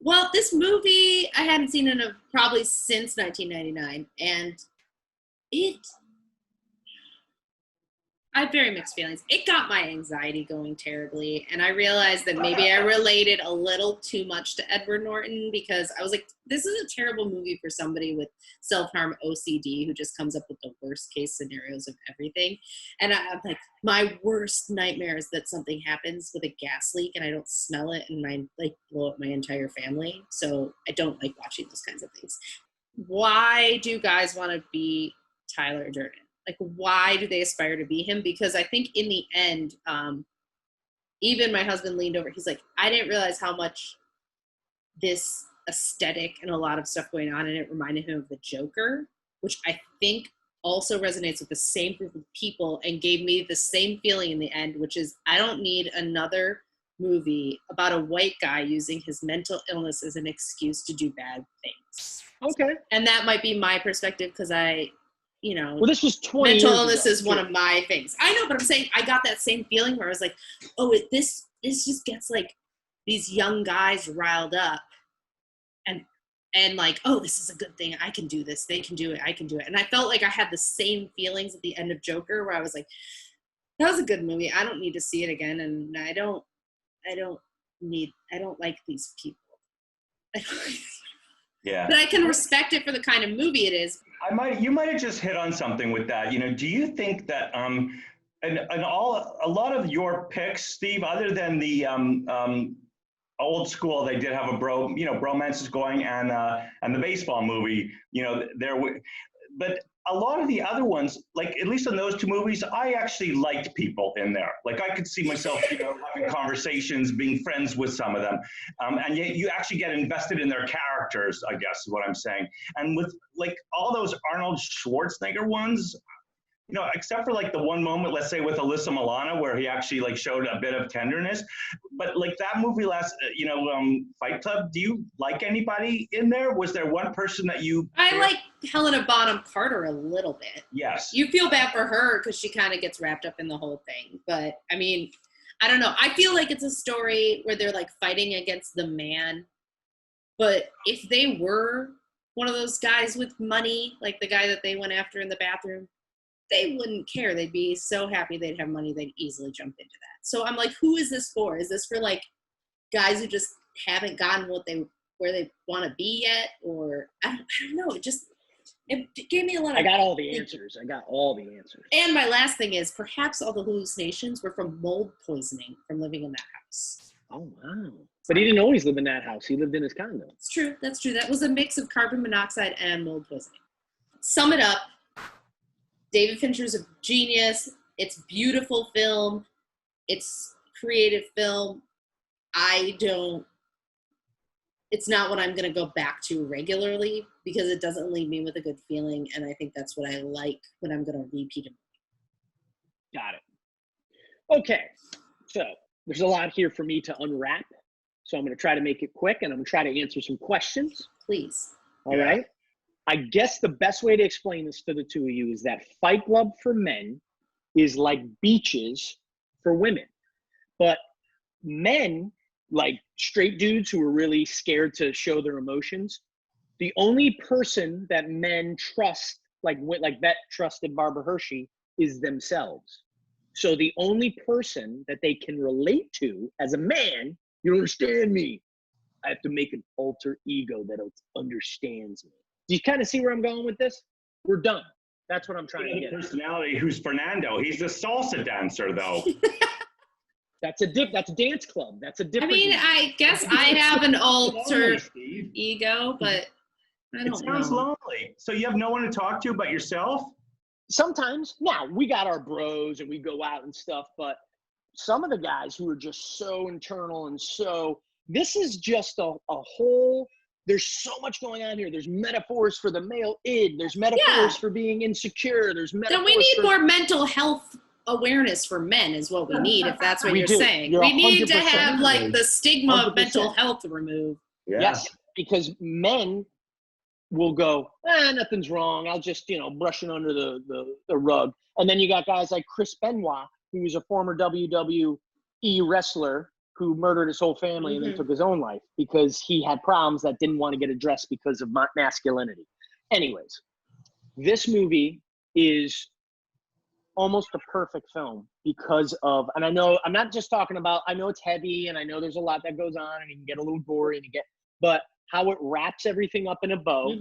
Well, this movie I hadn't seen in probably since 1999, and it I have very mixed feelings. It got my anxiety going terribly, and I realized that maybe I related a little too much to Edward Norton because I was like, this is a terrible movie for somebody with self-harm OCD who just comes up with the worst case scenarios of everything. And I'm like, my worst nightmare is that something happens with a gas leak and I don't smell it and I like blow up my entire family. So I don't like watching those kinds of things. Why do guys want to be Tyler Durden? Like, why do they aspire to be him? Because I think in the end, even my husband leaned over. He's like, I didn't realize how much this aesthetic and a lot of stuff going on in it reminded him of the Joker, which I think also resonates with the same group of people and gave me the same feeling in the end, which is I don't need another movie about a white guy using his mental illness as an excuse to do bad things. Okay. And that might be my perspective because well, this was 20 mental years illness ago, is one of my things. I know, but I'm saying I got that same feeling where I was like, oh, this just gets like these young guys riled up and like, oh, this is a good thing. I can do this. They can do it. I can do it. And I felt like I had the same feelings at the end of Joker where I was like, that was a good movie. I don't need to see it again. And I don't like these people. Yeah. But I can respect it for the kind of movie it is. You might have just hit on something with that. Do you think that and a lot of your picks, Steve, other than the old school, they did have a bromances going and the baseball movie, but a lot of the other ones, like at least in those two movies, I actually liked people in there. Like I could see myself, having conversations, being friends with some of them. And yet you actually get invested in their characters, I guess is what I'm saying. And with like all those Arnold Schwarzenegger ones, except for like the one moment, let's say with Alyssa Milano, where he actually like showed a bit of tenderness, but like that movie Fight Club, do you like anybody in there? Was there one person that I like Helena Bonham Carter a little bit. Yes. You feel bad for her because she kind of gets wrapped up in the whole thing. But I mean, I don't know. I feel like it's a story where they're like fighting against the man. But if they were one of those guys with money, like the guy that they went after in the bathroom, they wouldn't care. They'd be so happy they'd have money, they'd easily jump into that. So I'm like, who is this for? Is this for like guys who just haven't gotten where they want to be yet? Or I don't know. It gave me a lot of... I got all the answers. And my last thing is perhaps all the hallucinations were from mold poisoning from living in that house. Oh, wow. But he didn't always live in that house. He lived in his condo. It's true. That's true. That was a mix of carbon monoxide and mold poisoning. Sum it up. David Fincher's a genius. It's beautiful film. It's creative film. It's not what I'm going to go back to regularly because it doesn't leave me with a good feeling. And I think that's what I like when I'm going to repeat a movie. Got it. Okay. So there's a lot here for me to unwrap. So I'm going to try to make it quick and I'm going to try to answer some questions. Please. All right. I guess the best way to explain this to the two of you is that Fight Club for men is like beaches for women. But men, like straight dudes who are really scared to show their emotions, the only person that men trust, like Bet trusted Barbara Hershey, is themselves. So the only person that they can relate to as a man, you don't understand me. I have to make an alter ego that understands me. Do you kind of see where I'm going with this? We're done. That's what I'm trying to get. Personality who's Fernando. He's a salsa dancer, though. That's a dance club. That's a different. I mean, I guess I have an alter ego, but I don't know. It sounds lonely. So you have no one to talk to but yourself? Sometimes. Now, we got our bros and we go out and stuff, but some of the guys who are just so internal and this is just a whole... There's so much going on here. There's metaphors for the male id. There's metaphors for being insecure. There's metaphors. Then we need more mental health awareness for men is what we need, if that's what you're saying. We need to have like the stigma 100%. Of mental health removed. Yeah. Yes, because men will go, nothing's wrong. I'll just, brush it under the rug. And then you got guys like Chris Benoit, who was a former WWE wrestler who murdered his whole family and then took his own life because he had problems that didn't want to get addressed because of masculinity. Anyways, this movie is almost a perfect film because of, and I know I'm not just talking about, I know it's heavy and I know there's a lot that goes on and you can get a little gory and but how it wraps everything up in a bow,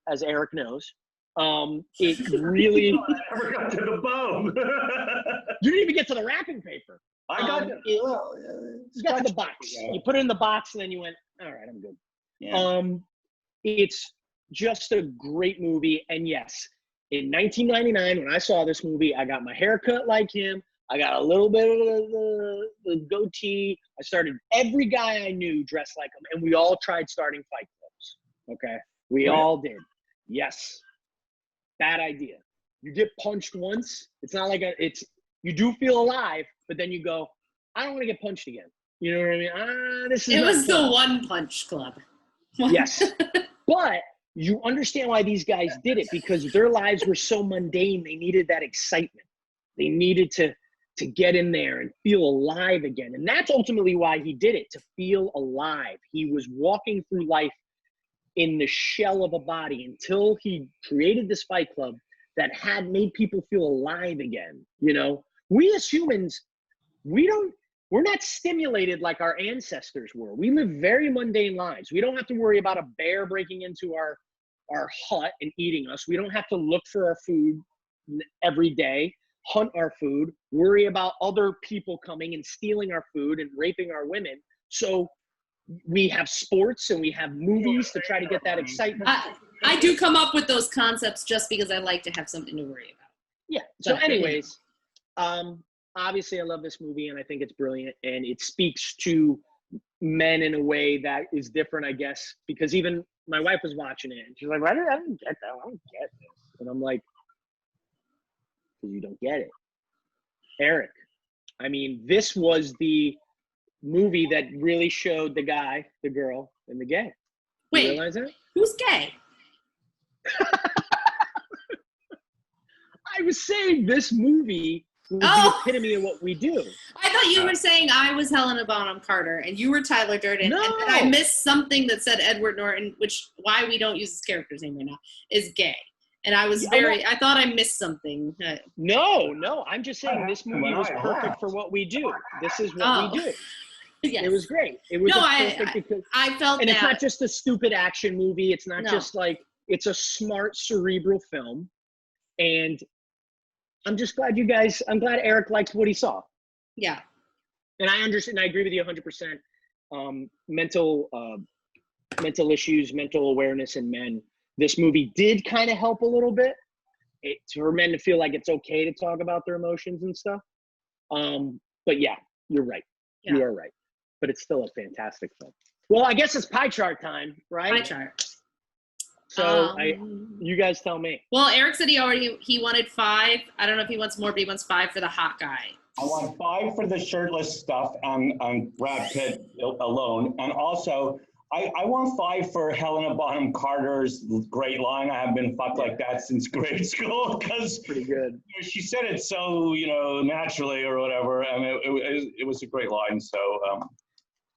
as Eric knows. It really. I never got to the bow. You didn't even get to the wrapping paper. I got you got to the box. You put it in the box and then you went, all right, I'm good. Yeah. It's just a great movie. And yes, in 1999, when I saw this movie, I got my hair cut like him. I got a little bit of the goatee. I started every guy I knew dressed like him. And we all tried starting fight clubs. Okay. We all did. Yes. Bad idea. You get punched once. It's not like you do feel alive, but then you go, I don't want to get punched again. You know what I mean? It was the One Punch Club. Yes. But you understand why these guys did it, because their lives were so mundane. They needed that excitement. They needed to get in there and feel alive again. And that's ultimately why he did it, to feel alive. He was walking through life in the shell of a body until he created this fight club that had made people feel alive again. You know, we as humans, we're not stimulated like our ancestors were. We live very mundane lives. We don't have to worry about a bear breaking into our hut and eating us. We don't have to look for our food every day, hunt our food, worry about other people coming and stealing our food and raping our women. So we have sports and we have movies to try to get that excitement. I do come up with those concepts just because I like to have something to worry about. Yeah. So anyways, obviously I love this movie and I think it's brilliant, and it speaks to men in a way that is different, I guess, because even my wife was watching it and she's like, I don't get that. I don't get this. And I'm like, because you don't get it. Eric, I mean, this was the movie that really showed the guy, the girl, and the gay. Wait, you realize that? Who's gay? I was saying this movie was the epitome of what we do. I thought you were saying I was Helena Bonham Carter and you were Tyler Durden. No. And I missed something that said Edward Norton, which why we don't use his character's name right now, is gay. And I was I thought I missed something. No. I'm just saying this movie was perfect for what we do. This is what we do. Yes. It was great. It was because I felt and that. It's not just a stupid action movie. It's not just like, it's a smart, cerebral film. And I'm just glad I'm glad Eric liked what he saw. Yeah. And I understand, I agree with you 100%. Mental issues, mental awareness in men. This movie did kind of help a little bit for men to feel like it's okay to talk about their emotions and stuff. But yeah, you're right. Yeah. You are right. But it's still a fantastic film. Well, I guess it's pie chart time, right? Pie chart. So you guys tell me. Well, Eric said he wanted 5. I don't know if he wants more, but he wants 5 for the hot guy. I want 5 for the shirtless stuff on Brad Pitt alone. And also, I want 5 for Helena Bonham Carter's great line. I have been fucked like that since grade school, because pretty good. She said it so, naturally or whatever. I mean, it was a great line. So,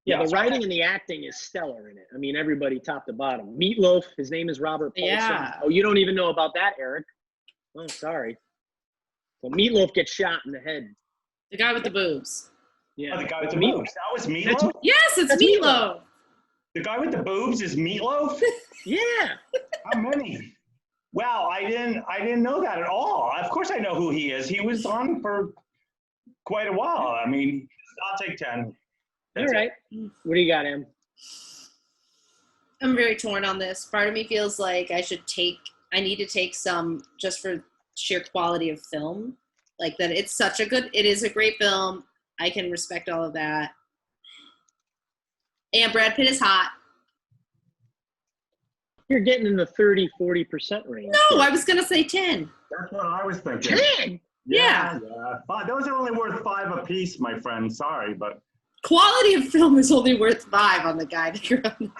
yeah, the writing and the acting is stellar in it. I mean, everybody top to bottom. Meatloaf, his name is Robert Paulson. Yeah. Oh, you don't even know about that, Eric? Oh, sorry. Well, Meatloaf gets shot in the head. The guy with the boobs. Yeah. Oh, the guy with the boobs. That was Meatloaf? Yes, it's Meatloaf. The guy with the boobs is Meatloaf? Yeah. How many? Wow, I didn't know that at all. Of course I know who he is. He was on for quite a while. I mean, I'll take 10. All right. What do you got, Em? I'm very torn on this. Part of me feels like I need to take some just for sheer quality of film. Like that it is a great film. I can respect all of that. And Brad Pitt is hot. You're getting in the 30-40% range. No, I was going to say 10. That's what I was thinking. 10? Yeah. Those are only worth 5 apiece, my friend. Sorry, but quality of film is only worth 5 on the guy that you're on.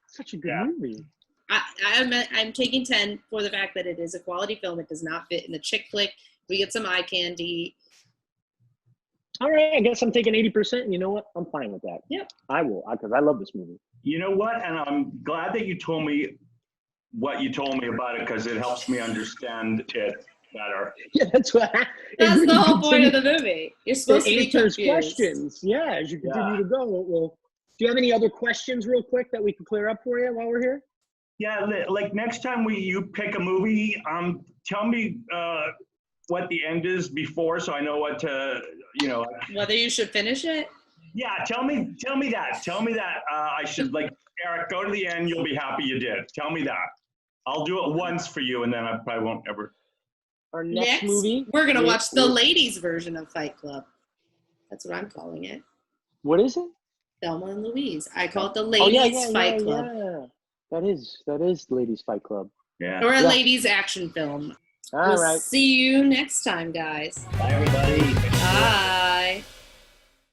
Such a good movie. I'm taking 10 for the fact that it is a quality film. It does not fit in the chick flick. We get some eye candy. All right, I guess I'm taking 80%. And you know what? I'm fine with that. Yep. I will, because I love this movie. You know what? And I'm glad that you told me what you told me about it because it helps me understand it better. Yeah, that's what. That's the whole point of the movie. You're supposed to be answers confused. questions. Yeah, as you continue to go. Well, do you have any other questions, real quick, that we can clear up for you while we're here? Yeah, like next time you pick a movie, tell me what the end is before, so I know what to, Whether you should finish it. Yeah, tell me that. Tell me that I should, like, Eric, go to the end. You'll be happy you did. Tell me that. I'll do it once for you, and then I probably won't ever. Our next movie. We're gonna watch the ladies' version of Fight Club. That's what I'm calling it. What is it? Thelma and Louise. I call it the ladies' Fight Club. Yeah. That is Ladies Fight Club. Yeah. Or a ladies' action film. All right. See you next time, guys. Bye, everybody.